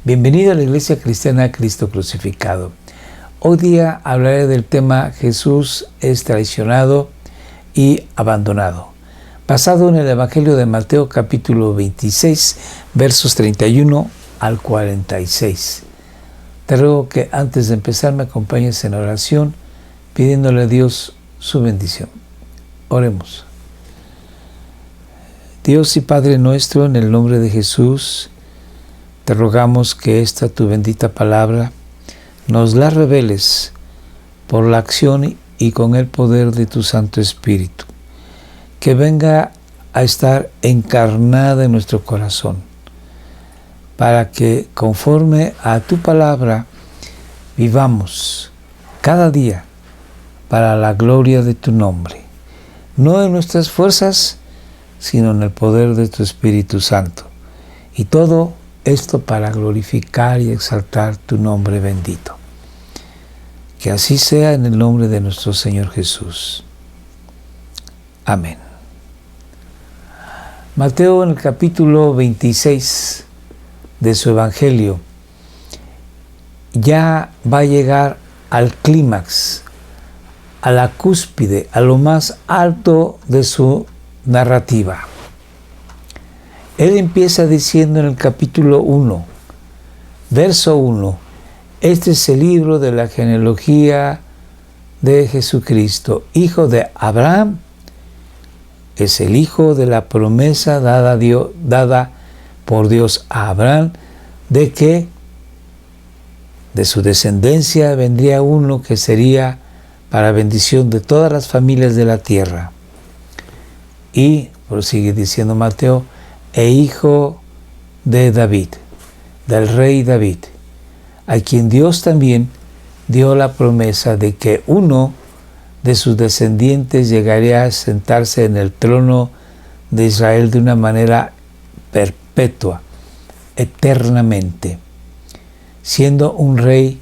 Bienvenido a la Iglesia Cristiana Cristo Crucificado. Hoy día hablaré del tema Jesús es traicionado y abandonado, basado en el Evangelio de Mateo capítulo 26, versos 31 al 46. Te ruego que antes de empezar me acompañes en oración, pidiéndole a Dios su bendición. Oremos. Dios y Padre nuestro, en el nombre de Jesús, te rogamos que esta tu bendita palabra nos la reveles por la acción y con el poder de tu Santo Espíritu, que venga a estar encarnada en nuestro corazón, para que conforme a tu palabra vivamos cada día para la gloria de tu nombre, no en nuestras fuerzas, sino en el poder de tu Espíritu Santo. Y todo esto para glorificar y exaltar tu nombre bendito. Que así sea en el nombre de nuestro Señor Jesús. Amén. Mateo, en el capítulo 26 de su Evangelio, ya va a llegar al clímax, a la cúspide, a lo más alto de su narrativa. Él empieza diciendo en el capítulo 1, verso 1, este es el libro de la genealogía de Jesucristo, hijo de Abraham, es el hijo de la promesa dada por Dios a Abraham, de que de su descendencia vendría uno que sería para bendición de todas las familias de la tierra. Y, prosigue diciendo Mateo, e hijo de David, del rey David, a quien Dios también dio la promesa de que uno de sus descendientes llegaría a sentarse en el trono de Israel de una manera perpetua, eternamente, siendo un rey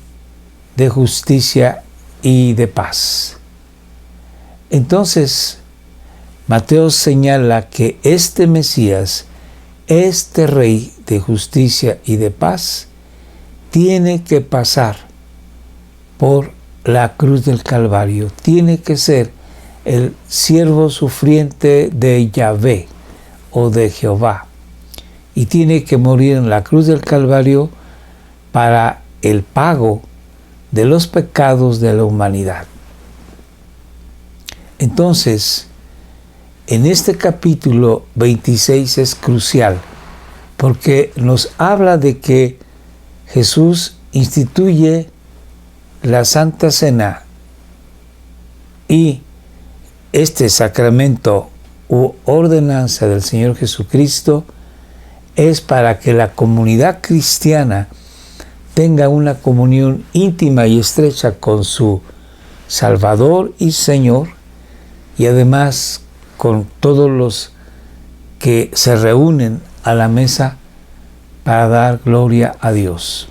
de justicia y de paz. Entonces, Mateo señala que este Mesías, este Rey de justicia y de paz, tiene que pasar por la cruz del Calvario, tiene que ser el siervo sufriente de Yahvé o de Jehová, y tiene que morir en la cruz del Calvario para el pago de los pecados de la humanidad. Entonces, en este capítulo 26 es crucial porque nos habla de que Jesús instituye la Santa Cena y este sacramento u ordenanza del Señor Jesucristo es para que la comunidad cristiana tenga una comunión íntima y estrecha con su Salvador y Señor, y además con todos los que se reúnen a la mesa para dar gloria a Dios.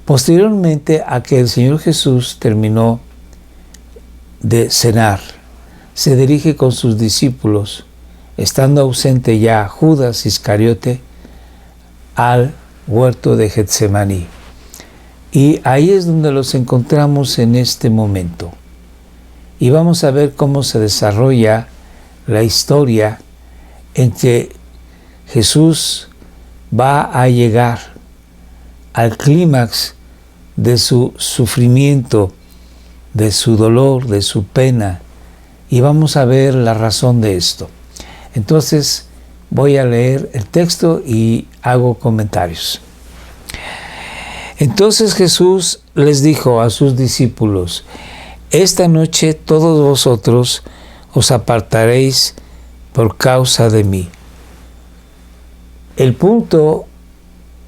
Posteriormente a que el Señor Jesús terminó de cenar, se dirige con sus discípulos, estando ausente ya Judas Iscariote, al huerto de Getsemaní. Y ahí es donde los encontramos en este momento. Y vamos a ver cómo se desarrolla la historia en que Jesús va a llegar al clímax de su sufrimiento, de su dolor, de su pena, y vamos a ver la razón de esto. Entonces voy a leer el texto y hago comentarios. Entonces Jesús les dijo a sus discípulos: esta noche todos vosotros os apartaréis por causa de mí. El punto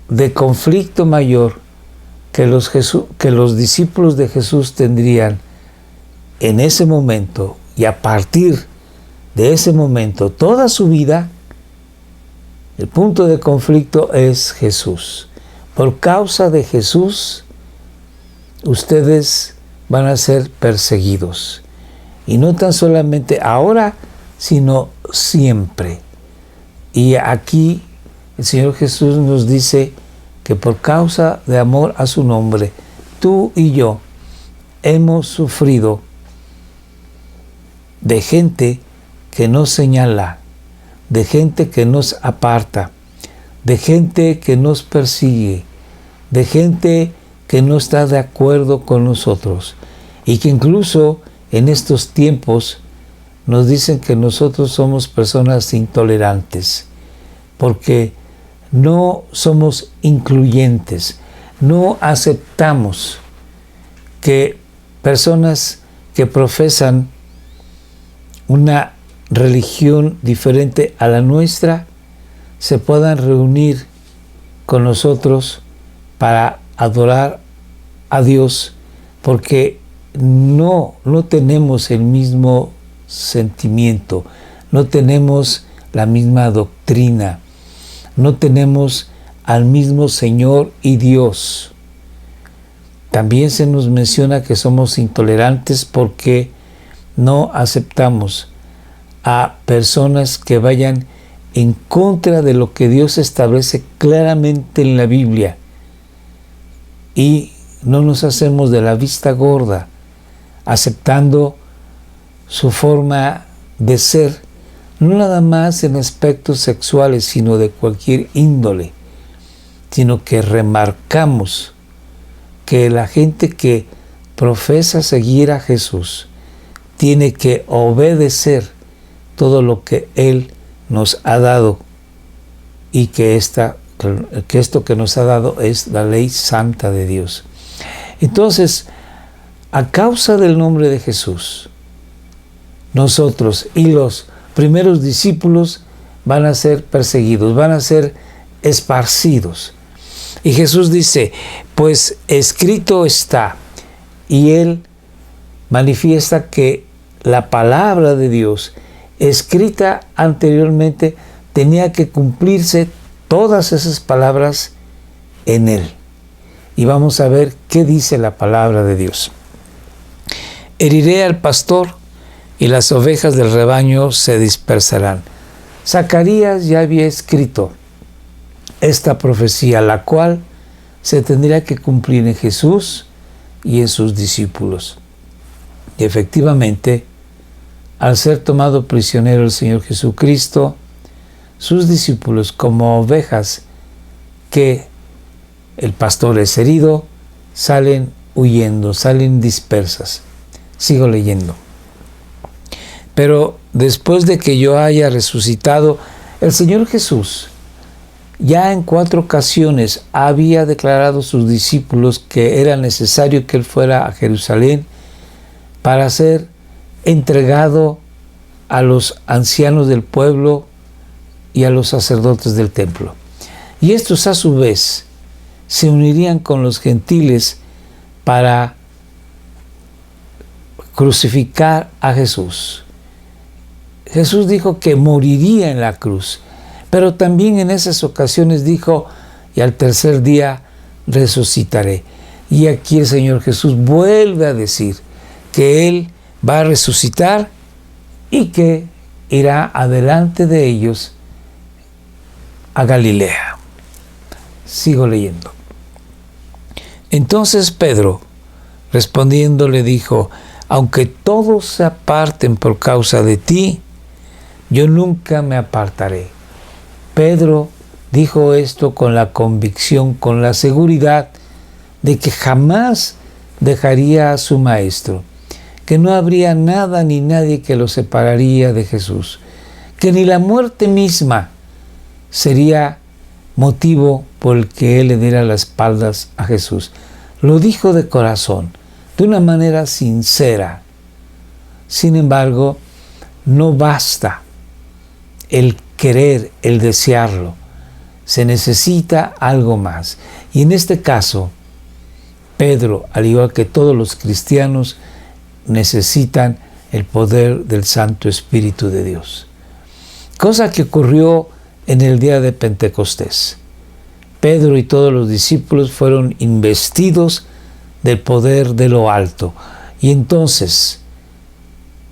de conflicto mayor que los discípulos de Jesús tendrían en ese momento, y a partir de ese momento toda su vida, el punto de conflicto es Jesús. Por causa de Jesús, ustedes van a ser perseguidos. Y no tan solamente ahora, sino siempre. Y aquí el Señor Jesús nos dice que por causa de amor a su nombre, tú y yo hemos sufrido de gente que nos señala, de gente que nos aparta, de gente que nos persigue, de gente que no está de acuerdo con nosotros y que incluso en estos tiempos nos dicen que nosotros somos personas intolerantes porque no somos incluyentes, no aceptamos que personas que profesan una religión diferente a la nuestra se puedan reunir con nosotros para adorar a Dios, porque no tenemos el mismo sentimiento, no tenemos la misma doctrina, no tenemos al mismo Señor y Dios. También se nos menciona que somos intolerantes porque no aceptamos a personas que vayan en contra de lo que Dios establece claramente en la Biblia. Y no nos hacemos de la vista gorda, aceptando su forma de ser, no nada más en aspectos sexuales, sino de cualquier índole, sino que remarcamos que la gente que profesa seguir a Jesús tiene que obedecer todo lo que Él nos ha dado y que esto que nos ha dado es la ley santa de Dios. Entonces, a causa del nombre de Jesús, nosotros y los primeros discípulos van a ser perseguidos, van a ser esparcidos. Y Jesús dice, pues escrito está, y Él manifiesta que la palabra de Dios escrita anteriormente tenía que cumplirse todas esas palabras en Él. Y vamos a ver qué dice la palabra de Dios. Heriré al pastor y las ovejas del rebaño se dispersarán. Zacarías ya había escrito esta profecía, la cual se tendría que cumplir en Jesús y en sus discípulos. Y efectivamente, al ser tomado prisionero el Señor Jesucristo, sus discípulos, como ovejas que el pastor es herido, salen huyendo, salen dispersas. Sigo leyendo. Pero después de que yo haya resucitado, el Señor Jesús ya en 4 ocasiones había declarado a sus discípulos que era necesario que Él fuera a Jerusalén para ser entregado a los ancianos del pueblo y a los sacerdotes del templo. Y estos a su vez se unirían con los gentiles para crucificar a Jesús. Jesús dijo que moriría en la cruz, pero también en esas ocasiones dijo, y al tercer día resucitaré. Y aquí el Señor Jesús vuelve a decir que Él va a resucitar y que irá adelante de ellos a Galilea. Sigo leyendo. Entonces Pedro, respondiendo, le dijo, aunque todos se aparten por causa de ti, yo nunca me apartaré. Pedro dijo esto con la convicción, con la seguridad de que jamás dejaría a su maestro, que no habría nada ni nadie que lo separaría de Jesús, que ni la muerte misma sería motivo por el que él le diera las espaldas a Jesús. Lo dijo de corazón, de una manera sincera. Sin embargo, no basta el querer, el desearlo. Se necesita algo más. Y en este caso, Pedro, al igual que todos los cristianos, necesitan el poder del Santo Espíritu de Dios. Cosa que ocurrió en el día de Pentecostés. Pedro y todos los discípulos fueron investidos del poder de lo alto. Y entonces,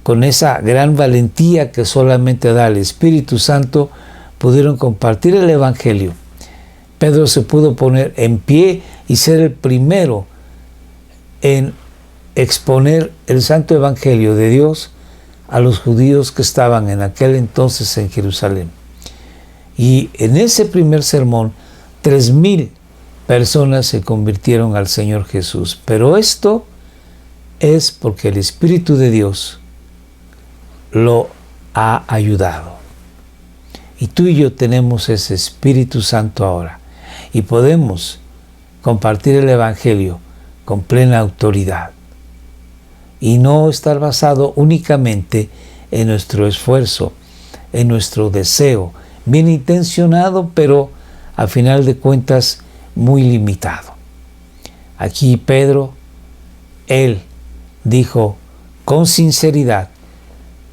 con esa gran valentía que solamente da el Espíritu Santo, pudieron compartir el Evangelio. Pedro se pudo poner en pie y ser el primero en exponer el santo Evangelio de Dios a los judíos que estaban en aquel entonces en Jerusalén. Y en ese primer sermón, 3,000 personas se convirtieron al Señor Jesús. Pero esto es porque el Espíritu de Dios lo ha ayudado. Y tú y yo tenemos ese Espíritu Santo ahora. Y podemos compartir el Evangelio con plena autoridad. Y no estar basado únicamente en nuestro esfuerzo, en nuestro deseo, bien intencionado, pero a final de cuentas muy limitado. Aquí Pedro, él dijo con sinceridad: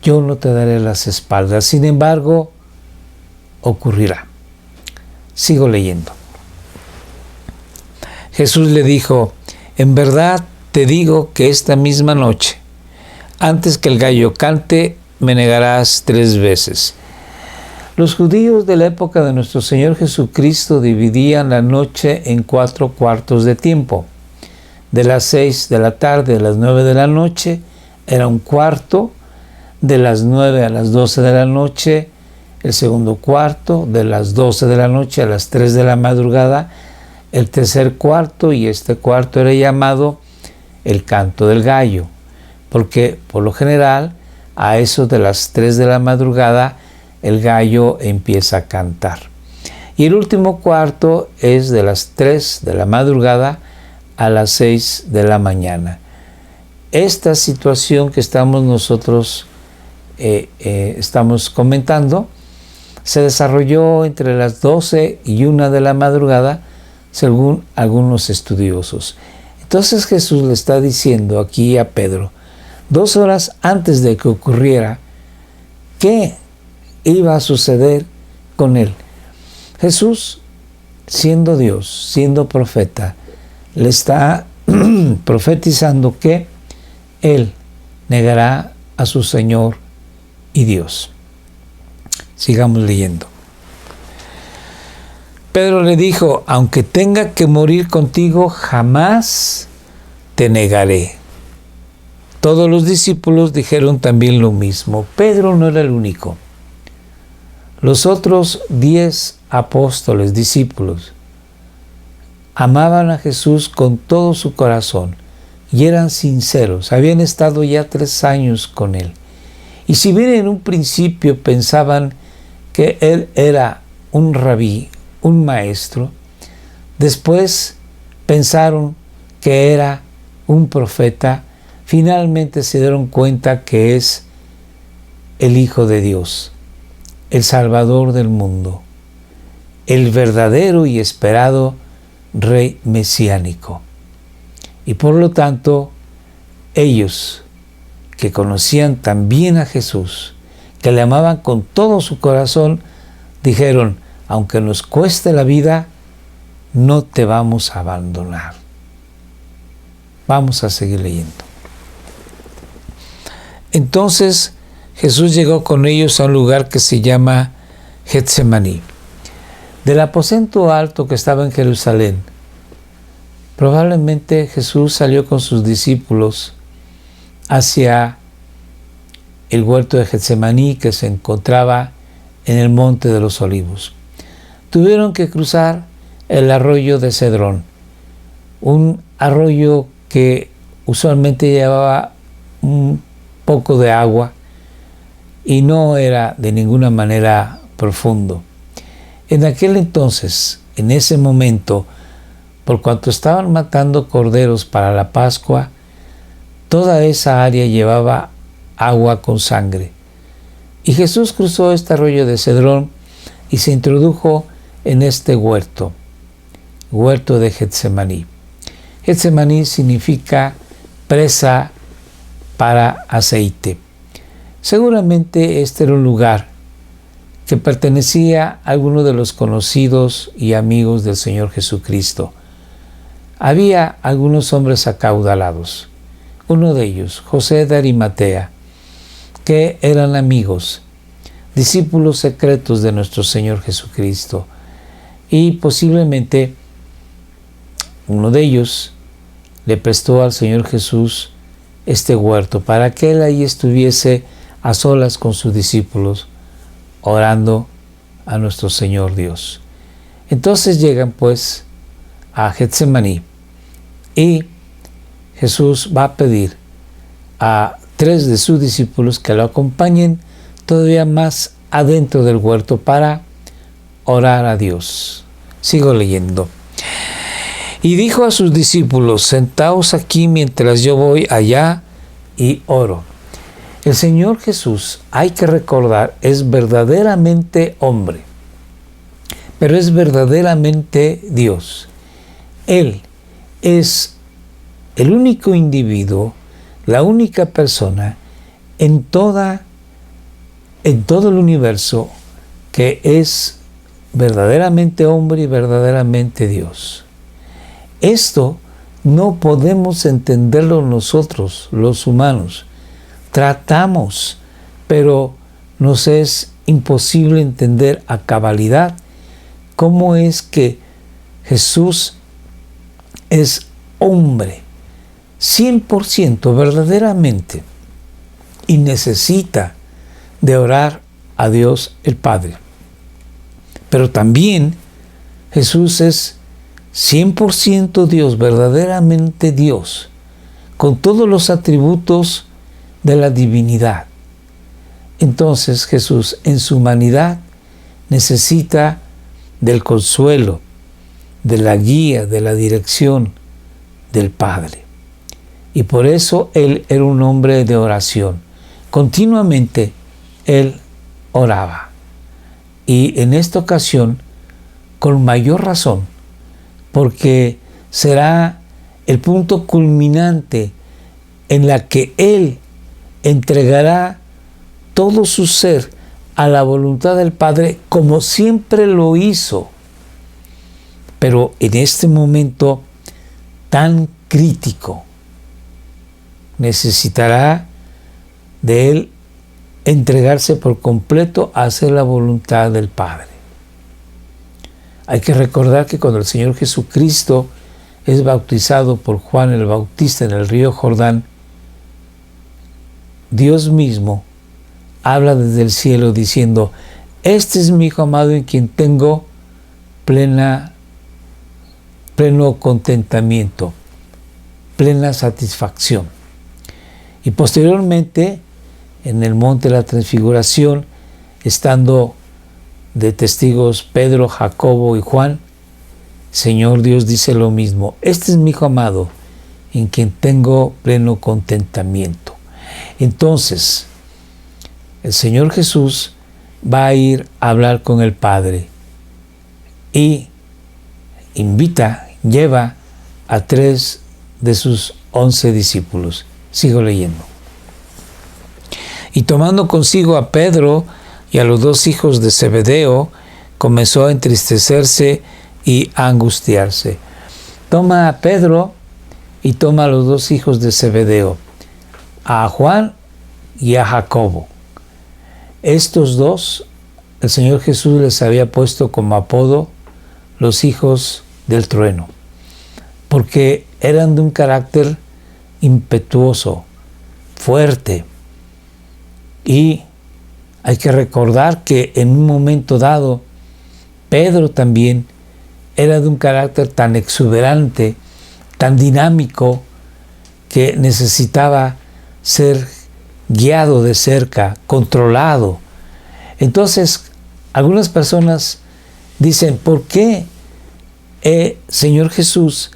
yo no te daré las espaldas. Sin embargo, ocurrirá. Sigo leyendo. Jesús le dijo: en verdad te digo que esta misma noche, antes que el gallo cante, me negarás 3 veces. Los judíos de la época de nuestro Señor Jesucristo dividían la noche en 4 cuartos de tiempo. De las 6 de la tarde a las 9 de la noche era un cuarto, de las 9 a las 12 de la noche el segundo cuarto, de las 12 de la noche a las 3 de la madrugada el tercer cuarto, y este cuarto era llamado el canto del gallo, porque por lo general a eso de las 3 de la madrugada el gallo empieza a cantar. Y el último cuarto es de las 3 de la madrugada a las 6 de la mañana. Esta situación que estamos nosotros estamos comentando se desarrolló entre las 12 y 1 de la madrugada, según algunos estudiosos. Entonces Jesús le está diciendo aquí a Pedro, 2 horas antes de que ocurriera, ¿qué iba a suceder con él? Jesús, siendo Dios, siendo profeta, le está profetizando que él negará a su Señor y Dios. Sigamos leyendo. Pedro le dijo: aunque tenga que morir contigo, jamás te negaré. Todos los discípulos dijeron también lo mismo. Pedro no era el único. Los otros 10 apóstoles, discípulos, amaban a Jesús con todo su corazón y eran sinceros. Habían estado ya 3 años con él. Y si bien en un principio pensaban que él era un rabí, un maestro, después pensaron que era un profeta, finalmente se dieron cuenta que es el Hijo de Dios, el Salvador del mundo, el verdadero y esperado Rey mesiánico. Y por lo tanto, ellos que conocían también a Jesús, que le amaban con todo su corazón, dijeron: aunque nos cueste la vida, no te vamos a abandonar. Vamos a seguir leyendo. Entonces Jesús llegó con ellos a un lugar que se llama Getsemaní. Del aposento alto que estaba en Jerusalén, probablemente Jesús salió con sus discípulos hacia el huerto de Getsemaní, que se encontraba en el monte de los Olivos. Tuvieron que cruzar el arroyo de Cedrón, un arroyo que usualmente llevaba un poco de agua y no era de ninguna manera profundo. En aquel entonces, en ese momento, por cuanto estaban matando corderos para la Pascua, toda esa área llevaba agua con sangre. Y Jesús cruzó este arroyo de Cedrón y se introdujo en este huerto de Getsemaní. Getsemaní significa presa para aceite. Seguramente este era un lugar que pertenecía a alguno de los conocidos y amigos del Señor Jesucristo. Había algunos hombres acaudalados. Uno de ellos, José de Arimatea, que eran amigos discípulos secretos de nuestro Señor Jesucristo. Y posiblemente uno de ellos le prestó al Señor Jesús este huerto para que él ahí estuviese a solas con sus discípulos, orando a nuestro Señor Dios. Entonces llegan pues a Getsemaní y Jesús va a pedir a 3 de sus discípulos que lo acompañen todavía más adentro del huerto para orar a Dios. Sigo leyendo. Y dijo a sus discípulos: sentaos aquí mientras yo voy allá y oro. El Señor Jesús, hay que recordar, es verdaderamente hombre, pero es verdaderamente Dios. Él es el único individuo, la única persona en todo el universo que es verdaderamente hombre y verdaderamente Dios. Esto no podemos entenderlo nosotros, los humanos. Tratamos, pero nos es imposible entender a cabalidad cómo es que Jesús es hombre, 100% verdaderamente, y necesita de orar a Dios el Padre. Pero también Jesús es 100% Dios, verdaderamente Dios, con todos los atributos de la divinidad. Entonces Jesús en su humanidad necesita del consuelo, de la guía, de la dirección del Padre. Y por eso Él era un hombre de oración. Continuamente Él oraba. Y en esta ocasión, con mayor razón, porque será el punto culminante en la que Él entregará todo su ser a la voluntad del Padre, como siempre lo hizo. Pero en este momento tan crítico, necesitará de Él entregarse por completo a hacer la voluntad del Padre. Hay que recordar que cuando el Señor Jesucristo es bautizado por Juan el Bautista en el río Jordán, Dios mismo habla desde el cielo diciendo: este es mi Hijo amado en quien tengo pleno contentamiento, plena satisfacción. Y posteriormente, en el monte de la Transfiguración, estando de testigos Pedro, Jacobo y Juan, Señor Dios dice lo mismo: este es mi Hijo amado en quien tengo pleno contentamiento. Entonces, el Señor Jesús va a ir a hablar con el Padre y lleva a 3 de sus 11 discípulos. Sigo leyendo. Y tomando consigo a Pedro y a los 2 hijos de Zebedeo, comenzó a entristecerse y a angustiarse. Toma a Pedro y toma a los 2 hijos de Zebedeo, a Juan y a Jacobo. Estos 2, el Señor Jesús les había puesto como apodo los hijos del trueno, porque eran de un carácter impetuoso, fuerte. Y hay que recordar que en un momento dado, Pedro también era de un carácter tan exuberante, tan dinámico, que necesitaba ser guiado de cerca, controlado. Entonces, algunas personas dicen: ¿por qué Señor Jesús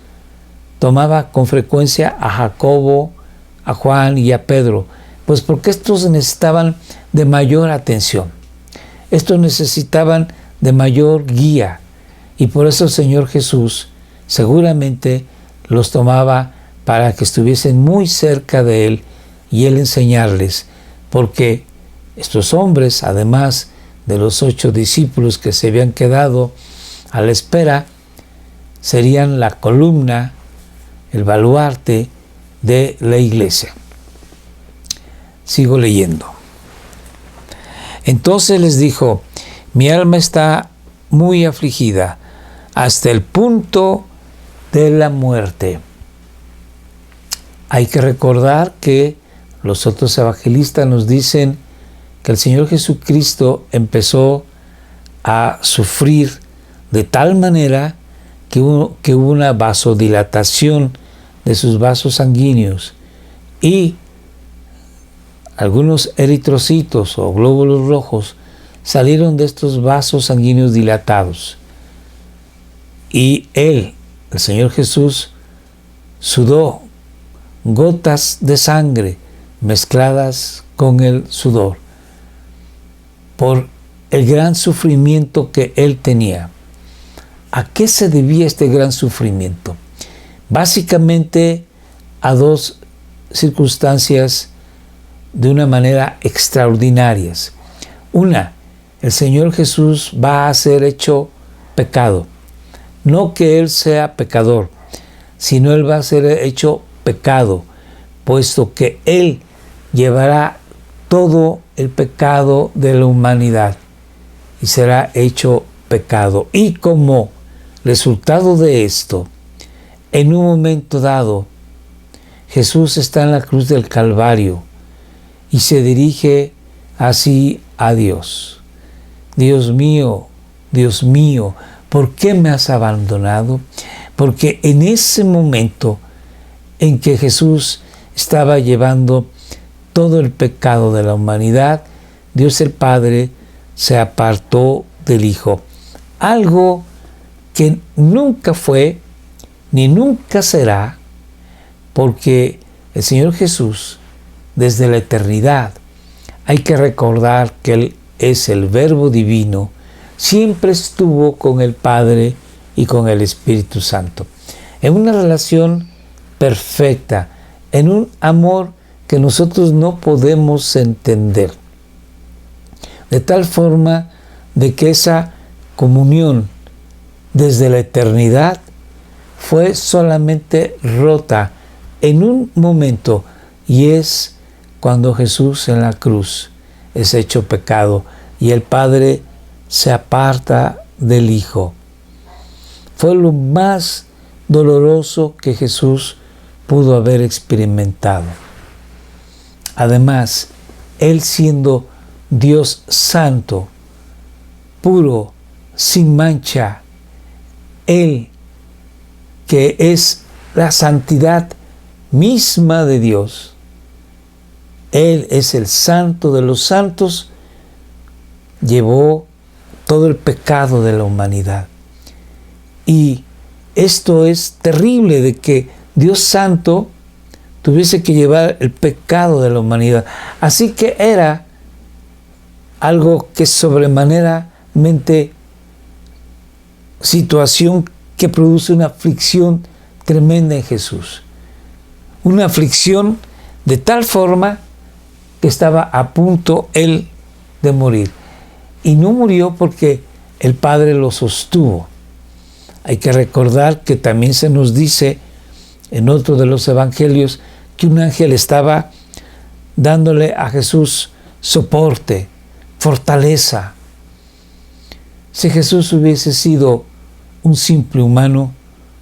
tomaba con frecuencia a Jacobo, a Juan y a Pedro? Pues porque estos necesitaban de mayor atención, estos necesitaban de mayor guía, y por eso el Señor Jesús seguramente los tomaba para que estuviesen muy cerca de Él y Él enseñarles, porque estos hombres, además de los 8 discípulos que se habían quedado a la espera, serían la columna, el baluarte de la iglesia. Sigo leyendo. Entonces les dijo: mi alma está muy afligida hasta el punto de la muerte. Hay que recordar que los otros evangelistas nos dicen que el Señor Jesucristo empezó a sufrir de tal manera que hubo una vasodilatación de sus vasos sanguíneos y algunos eritrocitos o glóbulos rojos salieron de estos vasos sanguíneos dilatados. Y él, el Señor Jesús, sudó gotas de sangre mezcladas con el sudor por el gran sufrimiento que él tenía. ¿A qué se debía este gran sufrimiento? Básicamente a dos circunstancias de una manera extraordinarias. Una, el Señor Jesús va a ser hecho pecado. No que Él sea pecador, sino Él va a ser hecho pecado, puesto que Él llevará todo el pecado de la humanidad y será hecho pecado. Y como resultado de esto, en un momento dado, Jesús está en la cruz del Calvario y se dirige así a Dios. Dios mío, ¿por qué me has abandonado? Porque en ese momento en que Jesús estaba llevando todo el pecado de la humanidad, Dios el Padre se apartó del Hijo. Algo que nunca fue ni nunca será, porque el Señor Jesús, desde la eternidad, hay que recordar que Él es el Verbo Divino, siempre estuvo con el Padre y con el Espíritu Santo, en una relación perfecta, en un amor que nosotros no podemos entender, de tal forma de que esa comunión desde la eternidad fue solamente rota en un momento, y es cuando Jesús en la cruz es hecho pecado y el Padre se aparta del Hijo. Fue lo más doloroso que Jesús pudo haber experimentado. Además, Él siendo Dios santo, puro, sin mancha, Él que es la santidad misma de Dios, Él es el santo de los santos, llevó todo el pecado de la humanidad. Y esto es terrible, de que Dios santo tuviese que llevar el pecado de la humanidad. Así que era algo que sobremaneramente situación que produce una aflicción tremenda en Jesús. Una aflicción de tal forma que estaba a punto Él de morir. Y no murió porque el Padre lo sostuvo. Hay que recordar que también se nos dice en otro de los evangelios que un ángel estaba dándole a Jesús soporte, fortaleza. Si Jesús hubiese sido un simple humano,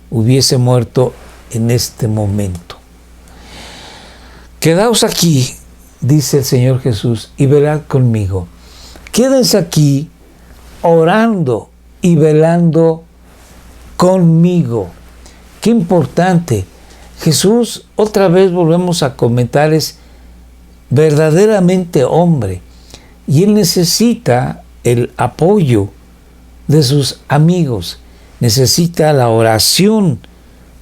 hubiese muerto en este momento. Quedaos aquí, dice el Señor Jesús, y velad conmigo. Quédense aquí orando y velando conmigo. Qué importante. Jesús, otra vez volvemos a comentar, es verdaderamente hombre. Y Él necesita el apoyo de sus amigos. Necesita la oración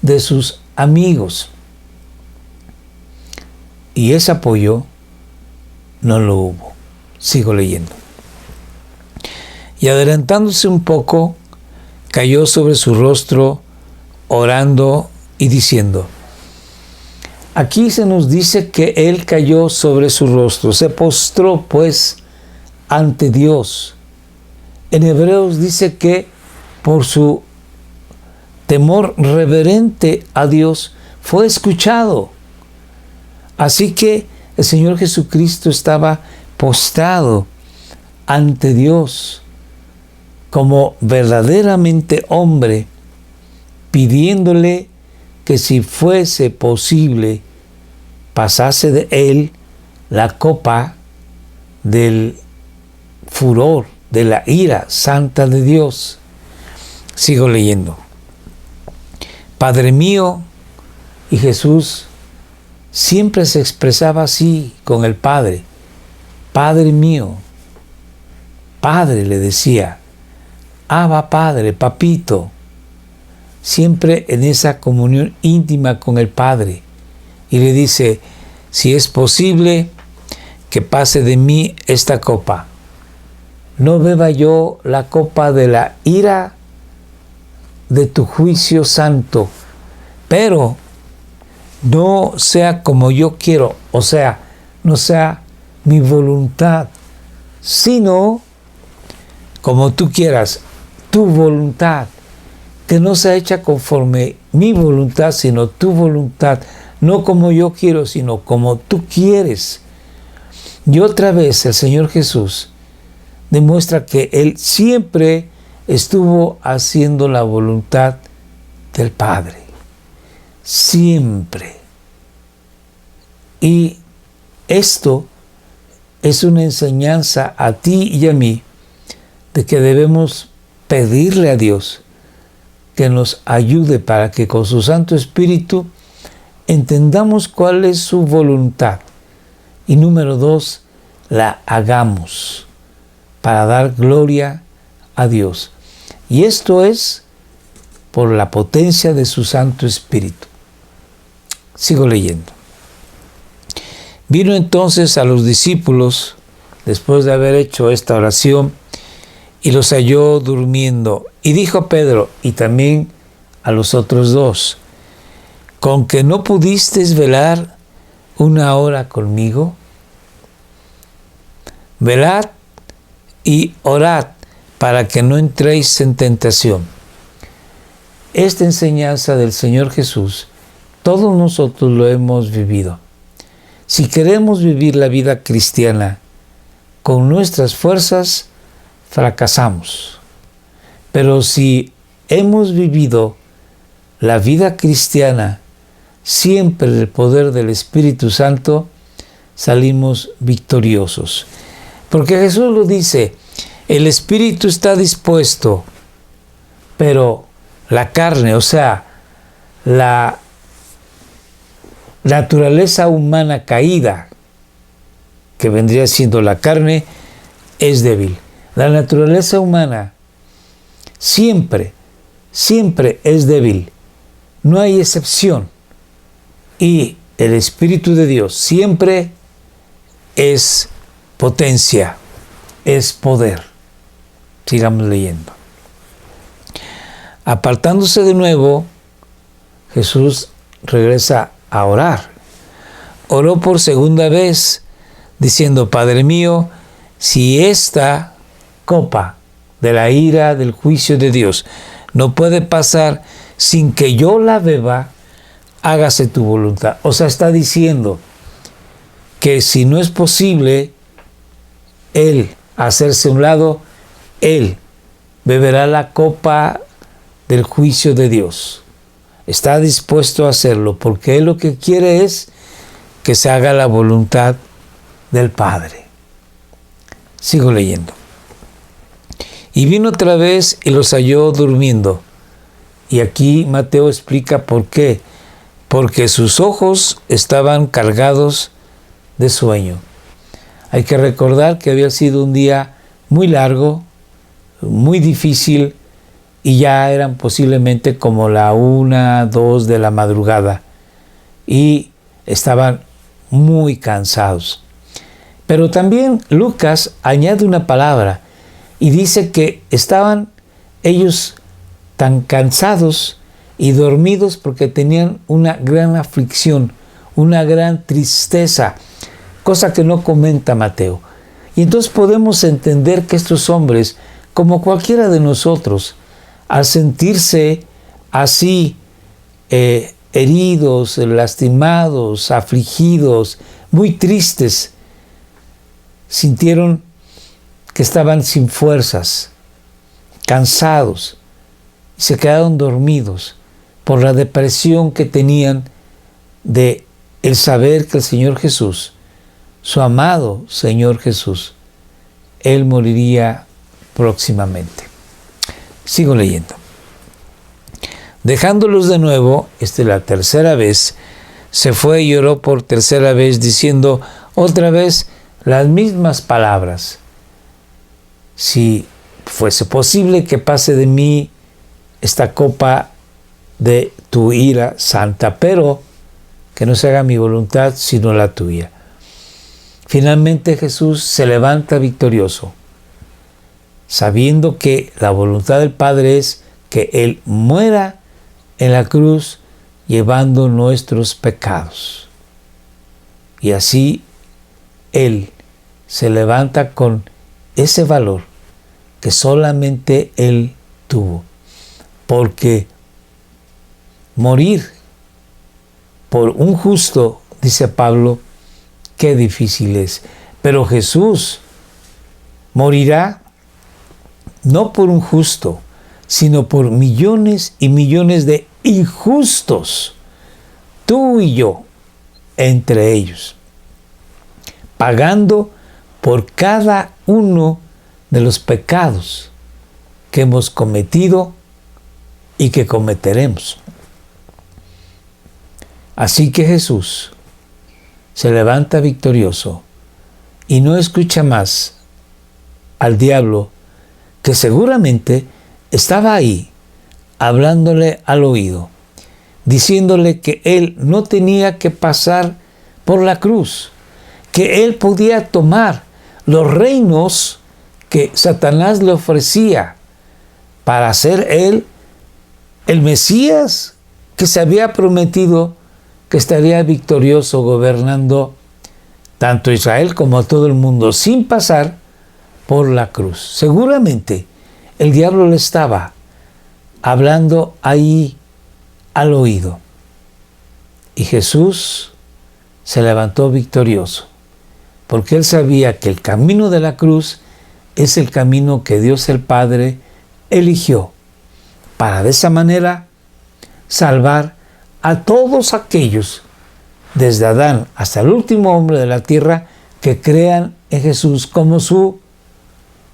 de sus amigos. Y ese apoyo no lo hubo. Sigo leyendo. Y adelantándose un poco, cayó sobre su rostro, orando y diciendo. Aquí se nos dice que Él cayó sobre su rostro, se postró pues ante Dios. En Hebreos dice que por su temor reverente a Dios fue escuchado. Así que el Señor Jesucristo estaba postrado ante Dios como verdaderamente hombre, pidiéndole que si fuese posible pasase de él la copa del furor, de la ira santa de Dios. Sigo leyendo. Padre mío, y Jesús siempre se expresaba así con el Padre. Padre mío, Padre le decía, Abba Padre, Papito, siempre en esa comunión íntima con el Padre. Y le dice, si es posible, que pase de mí esta copa. No beba yo la copa de la ira de tu juicio santo, pero no sea como yo quiero, o sea, no sea mi voluntad, sino como tú quieras, tu voluntad, que no sea hecha conforme mi voluntad, sino tu voluntad, no como yo quiero, sino como tú quieres. Y otra vez el Señor Jesús demuestra que Él siempre estuvo haciendo la voluntad del Padre. Siempre. Y esto es una enseñanza a ti y a mí de que debemos pedirle a Dios que nos ayude para que con su Santo Espíritu entendamos cuál es su voluntad. Y número 2, la hagamos para dar gloria a Dios. Y esto es por la potencia de su Santo Espíritu. Sigo leyendo. Vino entonces a los discípulos, después de haber hecho esta oración, y los halló durmiendo. Y dijo a Pedro y también a los otros dos, ¿con que no pudisteis velar una hora conmigo? Velad y orad para que no entréis en tentación. Esta enseñanza del Señor Jesús, todos nosotros lo hemos vivido. Si queremos vivir la vida cristiana con nuestras fuerzas, fracasamos. Pero si hemos vivido la vida cristiana siempre en el poder del Espíritu Santo, salimos victoriosos. Porque Jesús lo dice, el espíritu está dispuesto, pero la carne, o sea, la naturaleza humana caída, que vendría siendo la carne, es débil. La naturaleza humana siempre es débil. No hay excepción. Y el Espíritu de Dios siempre es potencia, es poder. Sigamos leyendo. Apartándose de nuevo, Jesús regresa a orar. Oró por segunda vez, diciendo, Padre mío, si esta copa de la ira del juicio de Dios no puede pasar sin que yo la beba, hágase tu voluntad. O sea, está diciendo que si no es posible Él hacerse a un lado, Él beberá la copa del juicio de Dios. Está dispuesto a hacerlo porque Él lo que quiere es que se haga la voluntad del Padre. Sigo leyendo. Y vino otra vez y los halló durmiendo. Y aquí Mateo explica por qué. Porque sus ojos estaban cargados de sueño. Hay que recordar que había sido un día muy largo, muy difícil, y ya eran posiblemente como la 1, 2 de la madrugada. Y estaban muy cansados. Pero también Lucas añade una palabra y dice que estaban ellos tan cansados y dormidos porque tenían una gran aflicción, una gran tristeza, cosa que no comenta Mateo. Y entonces podemos entender que estos hombres, como cualquiera de nosotros, al sentirse así heridos, lastimados, afligidos, muy tristes, sintieron que estaban sin fuerzas, cansados, y se quedaron dormidos por la depresión que tenían de el saber que el Señor Jesús, su amado Señor Jesús, Él moriría próximamente. Sigo leyendo. Dejándolos de nuevo, la tercera vez, se fue y lloró por tercera vez, diciendo otra vez las mismas palabras. Si fuese posible que pase de mí esta copa de tu ira santa, pero que no se haga mi voluntad sino la tuya. Finalmente Jesús se levanta victorioso, sabiendo que la voluntad del Padre es que Él muera en la cruz llevando nuestros pecados. Y así Él se levanta con ese valor que solamente Él tuvo. Porque morir por un justo, dice Pablo, qué difícil es. Pero Jesús morirá no por un justo, sino por millones y millones de injustos, tú y yo, entre ellos, pagando por cada uno de los pecados que hemos cometido y que cometeremos. Así que Jesús se levanta victorioso y no escucha más al diablo, que seguramente estaba ahí hablándole al oído, diciéndole que él no tenía que pasar por la cruz, que él podía tomar los reinos que Satanás le ofrecía para ser él el Mesías que se había prometido que estaría victorioso gobernando tanto a Israel como a todo el mundo sin pasar por la cruz. Seguramente el diablo le estaba hablando ahí al oído. Y Jesús se levantó victorioso, porque él sabía que el camino de la cruz es el camino que Dios el Padre eligió para de esa manera salvar a todos aquellos, desde Adán hasta el último hombre de la tierra, que crean en Jesús como su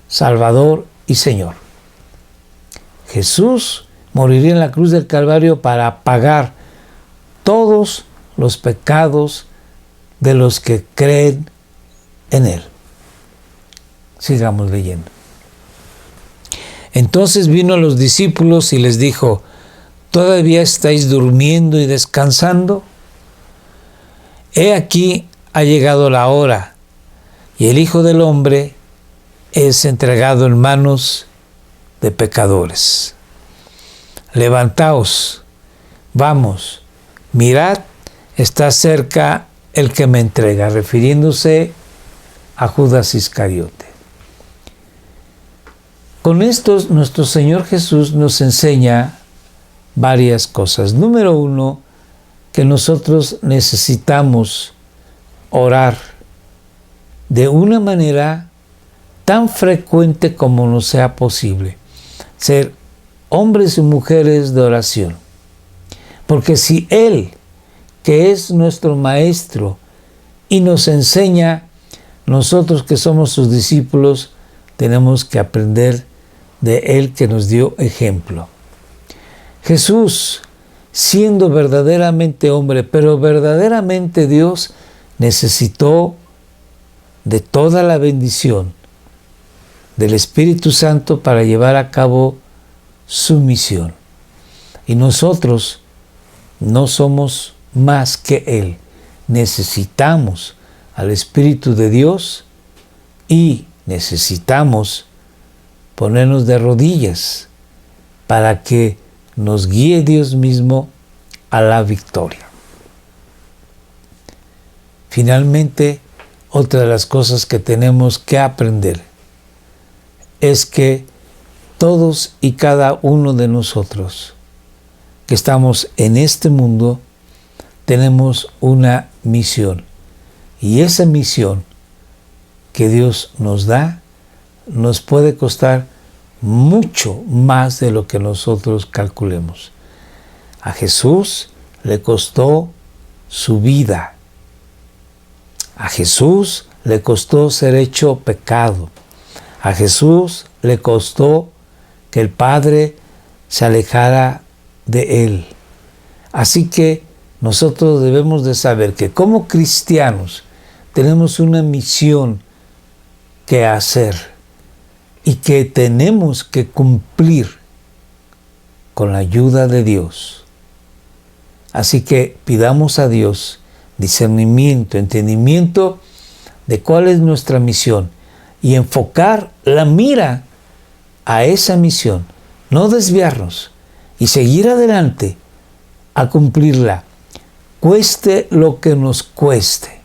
Salvador y Señor. Jesús moriría en la cruz del Calvario para pagar todos los pecados de los que creen en Él. Sigamos leyendo. Entonces vino a los discípulos y les dijo: ¿todavía estáis durmiendo y descansando? He aquí ha llegado la hora, y el Hijo del Hombre es entregado en manos de pecadores. Levantaos, vamos, mirad, está cerca el que me entrega, refiriéndose a Judas Iscariote. Con esto nuestro Señor Jesús nos enseña varias cosas. Número uno, que nosotros necesitamos orar de una manera tan frecuente como nos sea posible. Ser hombres y mujeres de oración. Porque si Él, que es nuestro Maestro y nos enseña, nosotros que somos sus discípulos, tenemos que aprender de Él, que nos dio ejemplo. Jesús, siendo verdaderamente hombre, pero verdaderamente Dios, necesitó de toda la bendición del Espíritu Santo para llevar a cabo su misión. Y nosotros no somos más que Él. Necesitamos al Espíritu de Dios y necesitamos ponernos de rodillas para que nos guíe Dios mismo a la victoria. Finalmente, otra de las cosas que tenemos que aprender es que todos y cada uno de nosotros que estamos en este mundo tenemos una misión. Y esa misión que Dios nos da nos puede costar mucho más de lo que nosotros calculemos. A Jesús le costó su vida. A Jesús le costó ser hecho pecado. A Jesús le costó que el Padre se alejara de Él. Así que nosotros debemos de saber que como cristianos tenemos una misión que hacer y que tenemos que cumplir con la ayuda de Dios. Así que pidamos a Dios discernimiento, entendimiento de cuál es nuestra misión y enfocar la mira a esa misión, no desviarnos y seguir adelante a cumplirla, cueste lo que nos cueste,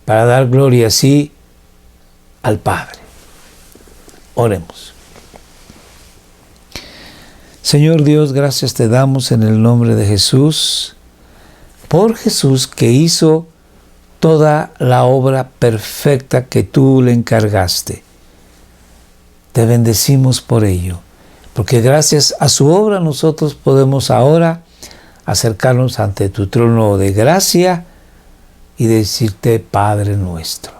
para dar gloria así al Padre. Oremos. Señor Dios, gracias te damos en el nombre de Jesús, por Jesús que hizo toda la obra perfecta que tú le encargaste. Te bendecimos por ello, porque gracias a su obra nosotros podemos ahora acercarnos ante tu trono de gracia y decirte, Padre nuestro.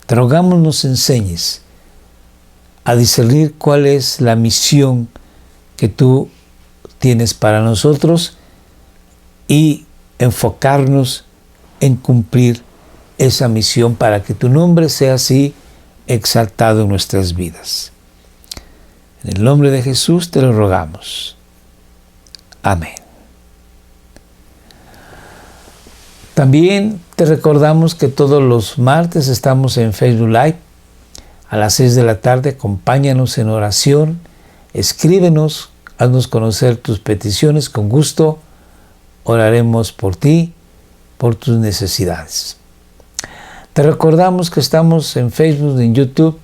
Te rogamos nos enseñes a discernir cuál es la misión que tú tienes para nosotros y enfocarnos en cumplir esa misión para que tu nombre sea así exaltado en nuestras vidas. En el nombre de Jesús te lo rogamos. Amén. También te recordamos que todos los martes estamos en Facebook Live a las 6 de la tarde. Acompáñanos en oración, escríbenos, haznos conocer tus peticiones, con gusto oraremos por ti, por tus necesidades. Te recordamos que estamos en Facebook, en YouTube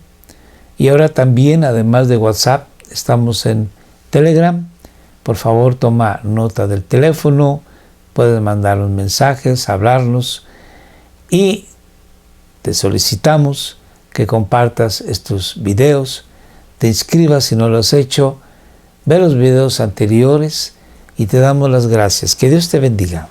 y ahora también, además de WhatsApp, estamos en Telegram. Por favor, toma nota del teléfono, puedes mandarnos mensajes, hablarnos y te solicitamos que compartas estos videos, te inscribas si no lo has hecho, ve los videos anteriores y te damos las gracias. Que Dios te bendiga.